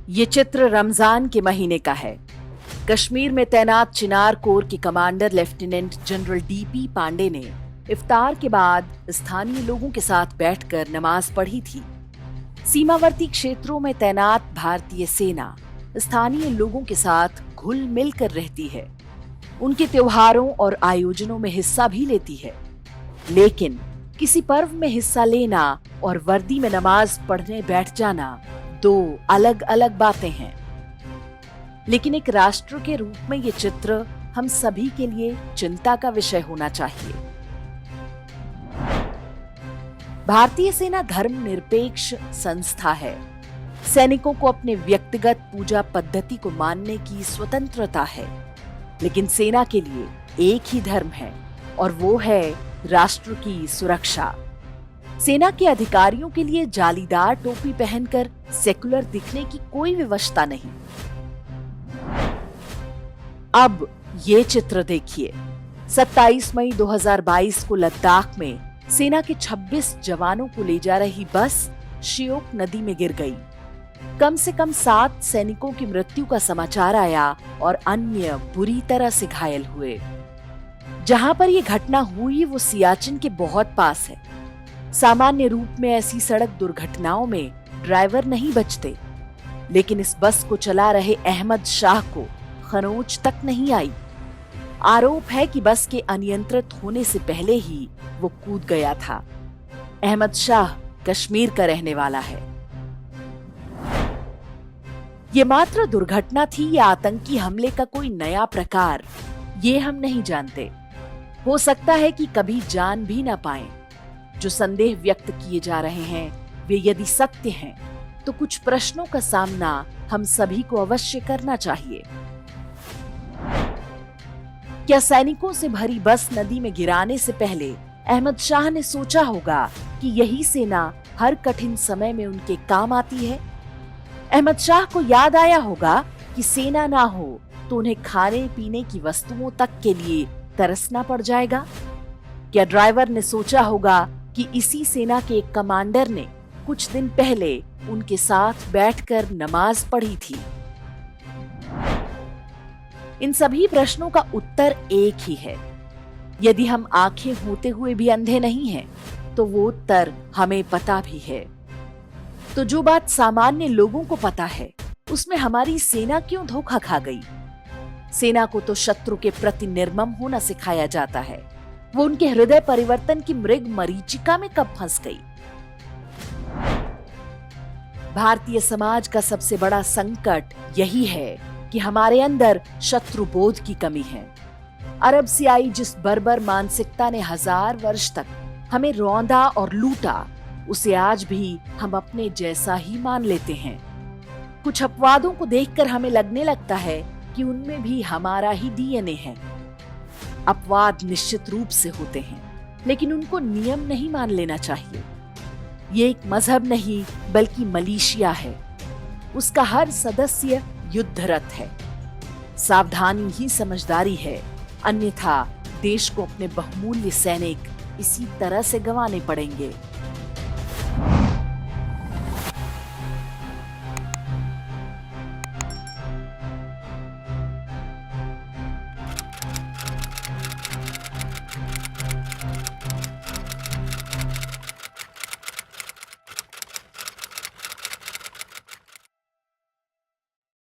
ये चित्र रमजान के महीने का है। कश्मीर में तैनात चिनार कोर के commander lieutenant general DP Pandey ने इफ्तार के बाद स्थानीय लोगों के साथ बैठकर नमाज पढ़ी थी। सीमावर्ती क्षेत्रों में तैनात भारतीय सेना स्थानीय लोगों के साथ घुल मिल कर रहती है, उनके त्योहारों और आयोजनों में हिस्सा भी लेती है। लेकिन किसी पर्व में हिस्सा लेना और वर्दी में नमाज पढ़ने बैठ जाना दो अलग अलग बातें हैं। लेकिन एक राष्ट्र के रूप में ये चित्र हम सभी के लिए चिंता का विषय होना चाहिए। भारतीय सेना धर्मनिरपेक्ष संस्था है। सैनिकों को अपने व्यक्तिगत पूजा पद्धति को मानने की स्वतंत्रता है, लेकिन सेना के लिए एक ही धर्म है और वो है राष्ट्र की सुरक्षा। सेना के अधिकारियों के लिए जालीदार टोपी पहनकर सेकुलर दिखने की कोई विवशता नहीं। अब ये चित्र देखिए। 27 मई 2022 को लद्दाख में सेना के 26 जवानों को ले जा रही बस श्योक नदी में गिर गई। कम से कम 7 सैनिकों की मृत्यु का समाचार आया और अन्य बुरी तरह से घायल हुए। जहां पर यह घटना हुई वो सियाचिन के बहुत पास है। सामान्य रूप में ऐसी सड़क दुर्घटनाओं में ड्राइवर नहीं बचते, लेकिन इस बस को चला रहे अहमद शाह को खरोंच तक नहीं आई। आरोप है कि बस के अनियंत्रित होने से पहले ही वो कूद गया था। अहमद शाह कश्मीर का रहने वाला है। ये मात्र दुर्घटना थी या आतंकी हमले का कोई नया प्रकार, ये हम नहीं जानते। हो सकता है कि कभी जान भी ना पाएं। जो संदेह व्यक्त किए जा रहे हैं वे यदि सत्य हैं, तो कुछ प्रश्नों का सामना हम सभी को अवश्य करना चाहिए। क्या सैनिकों से भरी बस नदी में गिराने से पहले अहमद शाह ने सोचा होगा कि यही सेना हर कठिन समय में उनके काम आती है? अहमद शाह को याद आया होगा कि सेना ना हो तो उन्हें खाने पीने की वस्तुओं तक के लिए तरसना पड़ जाएगा। क्या ड्राइवर ने सोचा होगा कि इसी सेना के एक कमांडर ने कुछ दिन पहले उनके साथ बैठकर नमाज पढ़ी थी? इन सभी प्रश्नों का उत्तर एक ही है। यदि हम आंखें होते हुए भी अंधे नहीं हैं, तो वो उत्तर हमें पता भी है। तो जो बात सामान्य लोगों को पता है, उसमें हमारी सेना क्यों धोखा खा गई? सेना को तो शत्रु के प्रति निर्मम होना सिखाया जाता है। वो उनके हृदय परिवर्तन की मृग मरीचिका में कब फंस गई? भारतीय समाज का सबसे बड़ा संकट यही है कि हमारे अंदर शत्रु बोध की कमी है। अरब से आई जिस बर्बर मानसिकता ने 1000 वर्ष तक हमें रौंदा और लूटा, उसे आज भी हम अपने जैसा ही मान लेते हैं। कुछ अपवादों को देखकर हमें लगने लगता है कि उनमें भी हमारा ही डीएनए है। अपवाद निश्चित रूप से होते हैं, लेकिन उनको नियम नहीं मान लेना चाहिए। ये एक मजहब नहीं बल्कि मलेशिया है। उसका हर सदस्य युद्धरत है। सावधानी ही समझदारी है, अन्यथा देश को अपने बहुमूल्य सैनिक इसी तरह से गंवाने पड़ेंगे।